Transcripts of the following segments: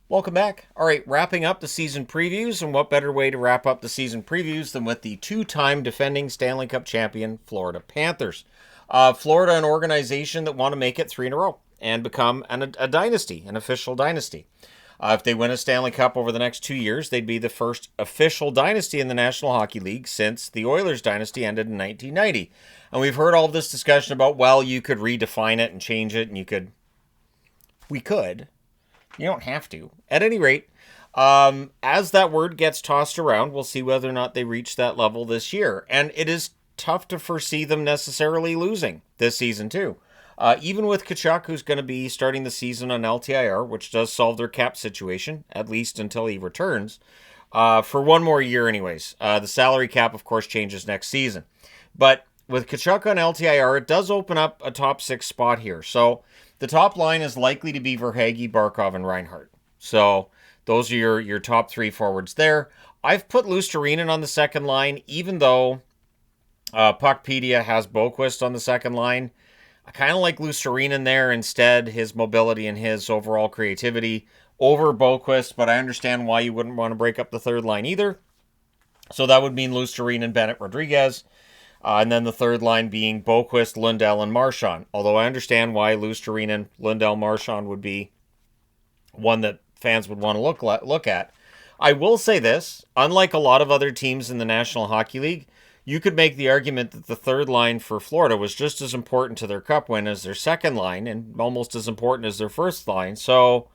Welcome back. All right, wrapping up the season previews, and what better way to wrap up the season previews than with the two-time defending Stanley Cup champion Florida Panthers. Florida, an organization that want to make it three in a row and become a dynasty, an official dynasty. If they win a Stanley Cup over the next 2 years, they'd be the first official dynasty in the National Hockey League since the Oilers dynasty ended in 1990. And we've heard all of this discussion about, well, you could redefine it and change it, and we could. You don't have to. At any rate, as that word gets tossed around, we'll see whether or not they reach that level this year. And it is tough to foresee them necessarily losing this season, too. Even with Tkachuk, who's going to be starting the season on LTIR, which does solve their cap situation, at least until he returns, for one more year anyways. The salary cap, of course, changes next season. But with Tkachuk on LTIR, it does open up a top six spot here. So the top line is likely to be Verhaeghe, Barkov, and Reinhart. So those are your top three forwards there. I've put Luostarinen on the second line, even though Puckpedia has Boqvist on the second line. I kind of like Luostarinen there instead, his mobility and his overall creativity over Boqvist, but I understand why you wouldn't want to break up the third line either. So that would mean Luostarinen, Bennett, Rodriguez. And then the third line being Boqvist, Lundell, and Marchand. Although I understand why Luostarinen, Lundell, Marchand would be one that fans would want to look at. I will say this, unlike a lot of other teams in the National Hockey League, you could make the argument that the third line for Florida was just as important to their cup win as their second line and almost as important as their first line. So,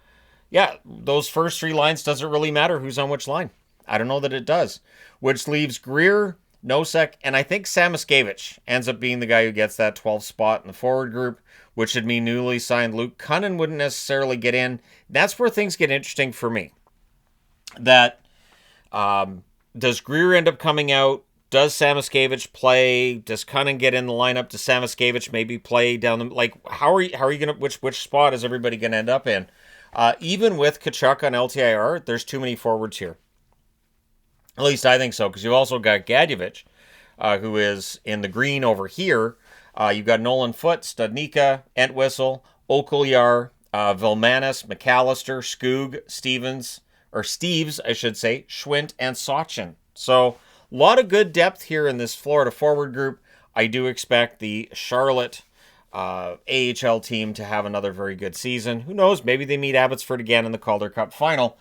yeah, those first three lines doesn't really matter who's on which line. I don't know that it does. Which leaves Greer, Nosek, and I think Samoskevich ends up being the guy who gets that 12th spot in the forward group, which would mean newly signed Luke Cunnin wouldn't necessarily get in. That's where things get interesting for me. That does Greer end up coming out? Does Samoskevich play? Does Cunnin get in the lineup? Does Samoskevich maybe play down the how are you gonna which spot is everybody gonna end up in? Even with Tkachuk on LTIR, there's too many forwards here. At least I think so, because you've also got Gadjevich, who is in the green over here. You've got Nolan Foote, Studnicka, Entwistle, Okolyar, Vilmanis, McAllister, Skoog, Steves, I should say, Schwint, and Sachin. So a lot of good depth here in this Florida forward group. I do expect the Charlotte AHL team to have another very good season. Who knows? Maybe they meet Abbotsford again in the Calder Cup final.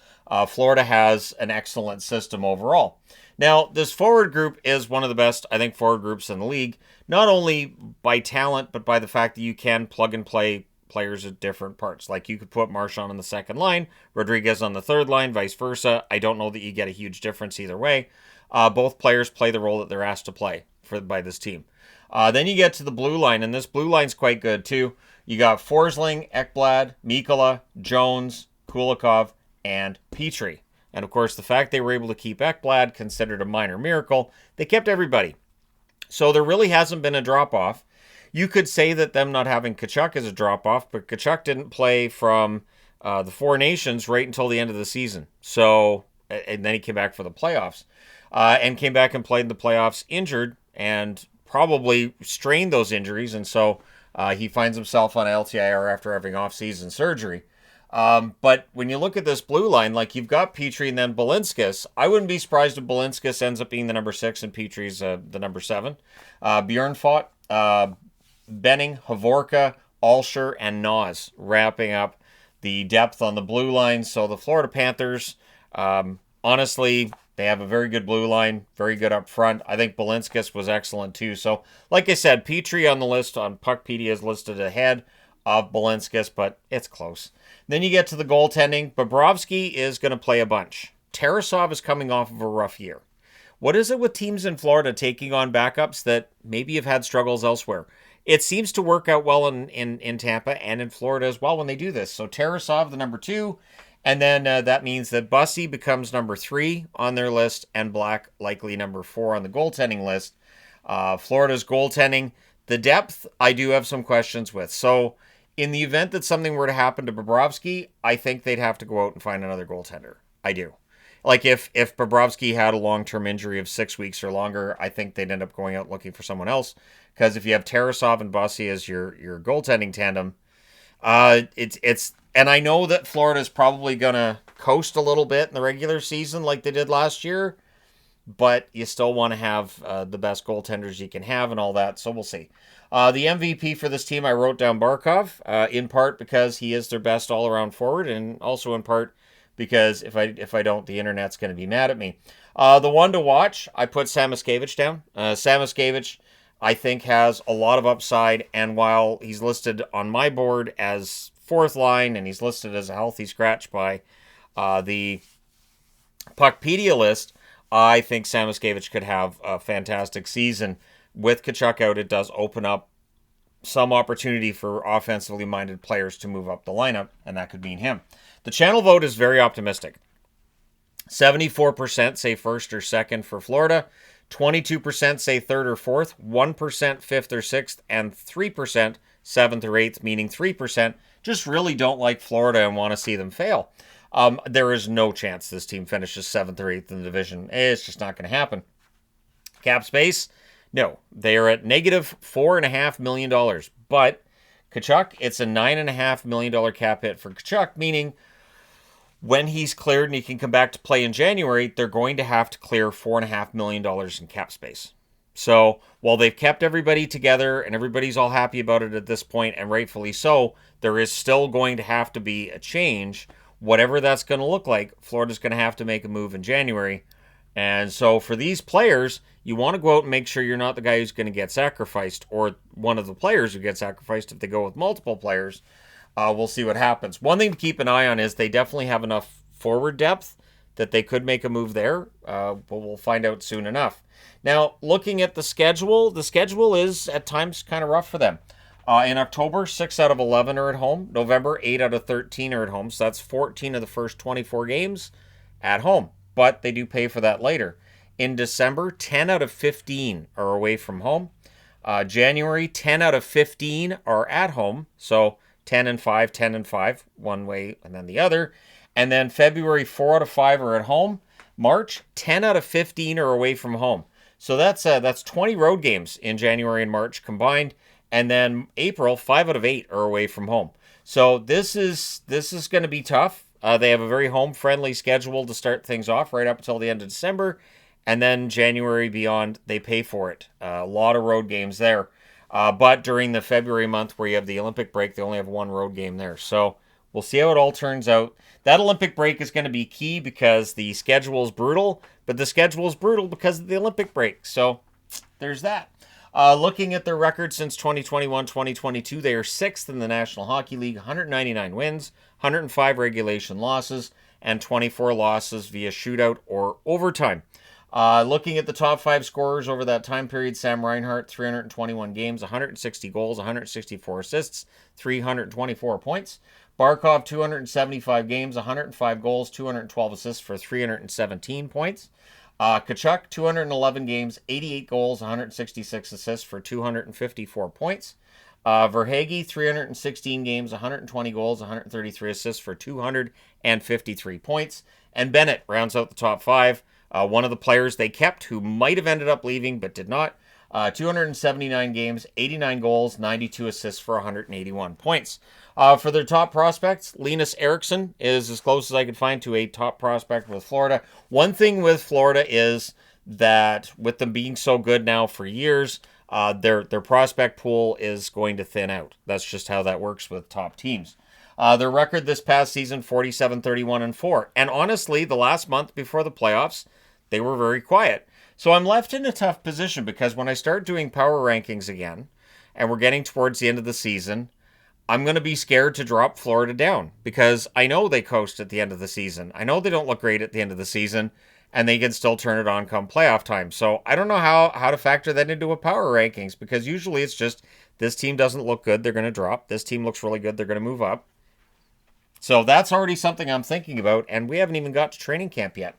Florida has an excellent system overall. Now, this forward group is one of the best, I think, forward groups in the league, not only by talent, but by the fact that you can plug and play players at different parts. Like you could put Marchand on the second line, Rodriguez on the third line, vice versa. I don't know that you get a huge difference either way. Both players play the role that they're asked to play by this team. Then you get to the blue line, and this blue line's quite good too. You got Forsling, Ekblad, Mikkola, Jones, Kulikov, and Petrie. And of course, the fact they were able to keep Ekblad, considered a minor miracle. They kept everybody. So there really hasn't been a drop-off. You could say that them not having Tkachuk is a drop-off, but Tkachuk didn't play from the Four Nations right until the end of the season. So, and then he came back for the playoffs. And came back and played in the playoffs injured and probably strained those injuries. And so he finds himself on LTIR after having off-season surgery. But when you look at this blue line, like you've got Petrie and then Balinskis, I wouldn't be surprised if Balinskis ends up being the number 6 and Petrie's the number 7. Bjornfot, Benning, Havorka, Alsher, and Nas wrapping up the depth on the blue line. So the Florida Panthers, honestly, they have a very good blue line, very good up front. I think Balinskis was excellent too. So, like I said, Petrie on the list on Puckpedia is listed ahead of Balinskis, but it's close. Then you get to the goaltending. Bobrovsky is going to play a bunch. Tarasov is coming off of a rough year. What is it with teams in Florida taking on backups that maybe have had struggles elsewhere? It seems to work out well in Tampa and in Florida as well when they do this. So Tarasov, the number 2, and then that means that Bussy becomes number 3 on their list and Black likely number 4 on the goaltending list. Florida's goaltending, the depth, I do have some questions with. So in the event that something were to happen to Bobrovsky, I think they'd have to go out and find another goaltender. I do. Like if Bobrovsky had a long-term injury of 6 weeks or longer, I think they'd end up going out looking for someone else. Because if you have Tarasov and Bussy as your goaltending tandem, it's and I know that Florida's probably gonna coast a little bit in the regular season like they did last year, but you still want to have the best goaltenders you can have and all that, so we'll see. The MVP for this team, I wrote down Barkov, in part because he is their best all-around forward, and also in part because if I don't, the internet's going to be mad at me. The one to watch, I put Samoskevich down. Samoskevich, I think, has a lot of upside, and while he's listed on my board as fourth line, and he's listed as a healthy scratch by the Puckpedia list, I think Samoskevich could have a fantastic season. With Tkachuk out, it does open up some opportunity for offensively minded players to move up the lineup, and that could mean him. The channel vote is very optimistic. 74% say first or second for Florida, 22% say third or fourth, 1% fifth or sixth, and 3% seventh or eighth, meaning 3% just really don't like Florida and want to see them fail. There is no chance this team finishes seventh or eighth in the division. It's just not going to happen. Cap space? No. They are at negative $4.5 million. But Tkachuk, it's a $9.5 million cap hit for Tkachuk, meaning when he's cleared and he can come back to play in January, they're going to have to clear $4.5 million in cap space. So while they've kept everybody together and everybody's all happy about it at this point, and rightfully so, there is still going to have to be a change. Whatever that's going to look like, Florida's going to have to make a move in January. And so for these players, you want to go out and make sure you're not the guy who's going to get sacrificed, or one of the players who gets sacrificed if they go with multiple players. We'll see what happens. One thing to keep an eye on is they definitely have enough forward depth that they could make a move there, but we'll find out soon enough. Now, looking at the schedule is at times kind of rough for them. In October, 6 out of 11 are at home. November, 8 out of 13 are at home. So that's 14 of the first 24 games at home. But they do pay for that later. In December, 10 out of 15 are away from home. January, 10 out of 15 are at home. So 10 and 5, 10 and 5, one way and then the other. And then February, 4 out of 5 are at home. March, 10 out of 15 are away from home. So that's 20 road games in January and March combined. And then April, 5 out of 8 are away from home. So this is going to be tough. They have a very home-friendly schedule to start things off right up until the end of December. And then January beyond, they pay for it. A lot of road games there. But during the February month where you have the Olympic break, they only have one road game there. So we'll see how it all turns out. That Olympic break is going to be key because the schedule is brutal. But the schedule is brutal because of the Olympic break. So there's that. Looking at their record since 2021-2022, they are 6th in the National Hockey League, 199 wins, 105 regulation losses, and 24 losses via shootout or overtime. Looking at the top 5 scorers over that time period, Sam Reinhart, 321 games, 160 goals, 164 assists, 324 points. Barkov, 275 games, 105 goals, 212 assists for 317 points. Tkachuk, 211 games, 88 goals, 166 assists for 254 points. Verhaeghe, 316 games, 120 goals, 133 assists for 253 points. And Bennett rounds out the top 5. One of the players they kept who might have ended up leaving but did not. 279 games, 89 goals, 92 assists for 181 points. For their top prospects, Linus Eriksson is as close as I could find to a top prospect with Florida. One thing with Florida is that with them being so good now for years, their prospect pool is going to thin out. That's just how that works with top teams. Their record this past season, 47-31-4. And honestly, the last month before the playoffs, they were very quiet. So I'm left in a tough position because when I start doing power rankings again, and we're getting towards the end of the season, I'm going to be scared to drop Florida down because I know they coast at the end of the season. I know they don't look great at the end of the season, and they can still turn it on come playoff time. So I don't know how to factor that into a power rankings because usually it's just this team doesn't look good, they're going to drop. This team looks really good, they're going to move up. So that's already something I'm thinking about, and we haven't even got to training camp yet.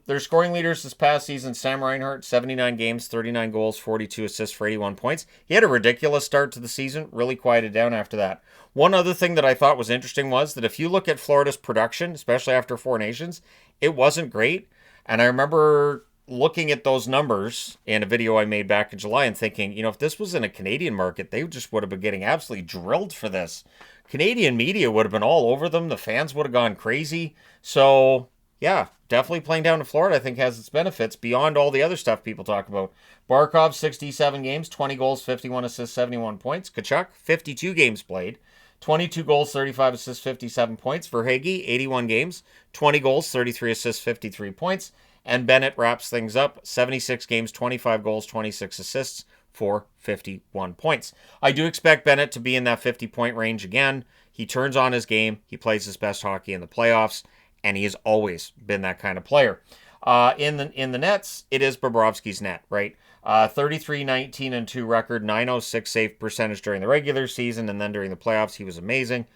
Their scoring leaders this past season, Sam Reinhart, 79 games, 39 goals, 42 assists for 81 points. He had a ridiculous start to the season, really quieted down after that. One other thing that I thought was interesting was that if you look at Florida's production, especially after Four Nations, it wasn't great. And I remember looking at those numbers in a video I made back in July and thinking, if this was in a Canadian market, they just would have been getting absolutely drilled for this. Canadian media would have been all over them. The fans would have gone crazy. So, yeah, definitely playing down to Florida, I think, has its benefits beyond all the other stuff people talk about. Barkov, 67 games, 20 goals, 51 assists, 71 points. Tkachuk, 52 games played, 22 goals, 35 assists, 57 points. Verhaeghe, 81 games, 20 goals, 33 assists, 53 points. And Bennett wraps things up, 76 games, 25 goals, 26 assists for 51 points. I do expect Bennett to be in that 50-point range again. He turns on his game. He plays his best hockey in the playoffs, and he has always been that kind of player. In the nets, it is Bobrovsky's net, right? 33-19-2 record, 906 save percentage during the regular season, and then during the playoffs, he was amazing.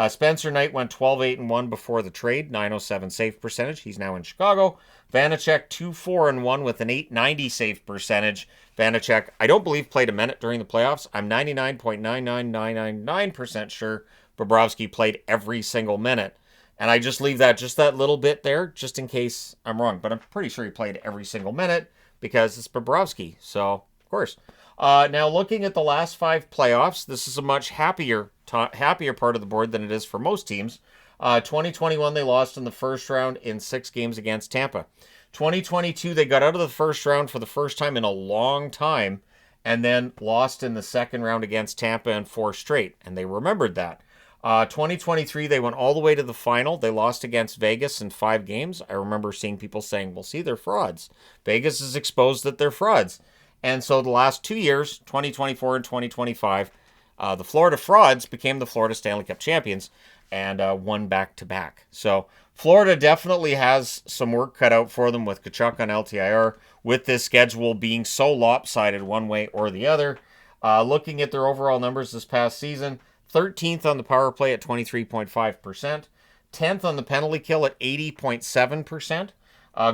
Spencer Knight went 12-8-1 before the trade, 907 save percentage. He's now in Chicago. Vanacek 2-4-1 with an 890 save percentage. Vanacek, I don't believe, played a minute during the playoffs. I'm 99.99999% sure Bobrovsky played every single minute. And I just leave that little bit there, just in case I'm wrong. But I'm pretty sure he played every single minute because it's Bobrovsky. So, of course. Now, looking at the last 5 playoffs, this is a much happier part of the board than it is for most teams. 2021, they lost in the first round in 6 games against Tampa. 2022, they got out of the first round for the first time in a long time, and then lost in the second round against Tampa in 4 straight, and they remembered that. 2023, they went all the way to the final. They lost against Vegas in 5 games. I remember seeing people saying, well, see, they're frauds. Vegas is exposed that they're frauds. And so the last 2 years, 2024 and 2025, the Florida Frauds became the Florida Stanley Cup champions and won back-to-back. So Florida definitely has some work cut out for them with Tkachuk on LTIR, with this schedule being so lopsided one way or the other. Looking at their overall numbers this past season, 13th on the power play at 23.5%, 10th on the penalty kill at 80.7%,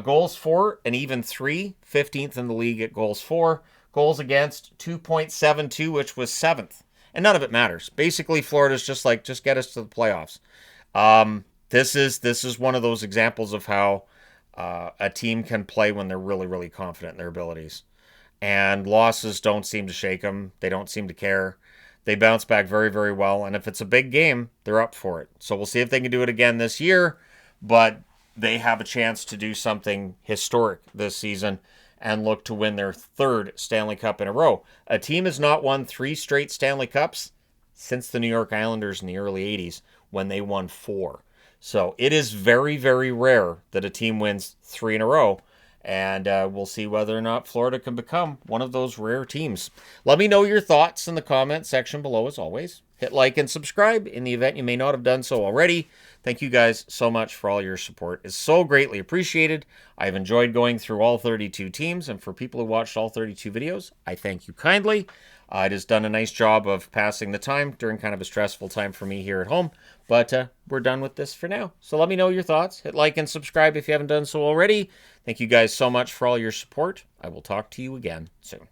goals for an even 3, 15th in the league at goals for, goals against 2.72, which was 7th. And none of it matters. Basically, Florida's just get us to the playoffs. This is one of those examples of how a team can play when they're really, really confident in their abilities. And losses don't seem to shake them. They don't seem to care. They bounce back very, very well. And if it's a big game, they're up for it. So we'll see if they can do it again this year. But they have a chance to do something historic this season and look to win their 3rd Stanley Cup in a row. A team has not won 3 straight Stanley Cups since the New York Islanders in the early 80s when they won 4. So it is very, very rare that a team wins 3 in a row. And we'll see whether or not Florida can become one of those rare teams. Let me know your thoughts in the comment section below, as always. Hit like and subscribe in the event you may not have done so already. Thank you guys so much for all your support. It's so greatly appreciated. I've enjoyed going through all 32 teams, and for people who watched all 32 videos, I thank you kindly. It has done a nice job of passing the time during kind of a stressful time for me here at home, but we're done with this for now. So let me know your thoughts. Hit like and subscribe if you haven't done so already. Thank you guys so much for all your support. I will talk to you again soon.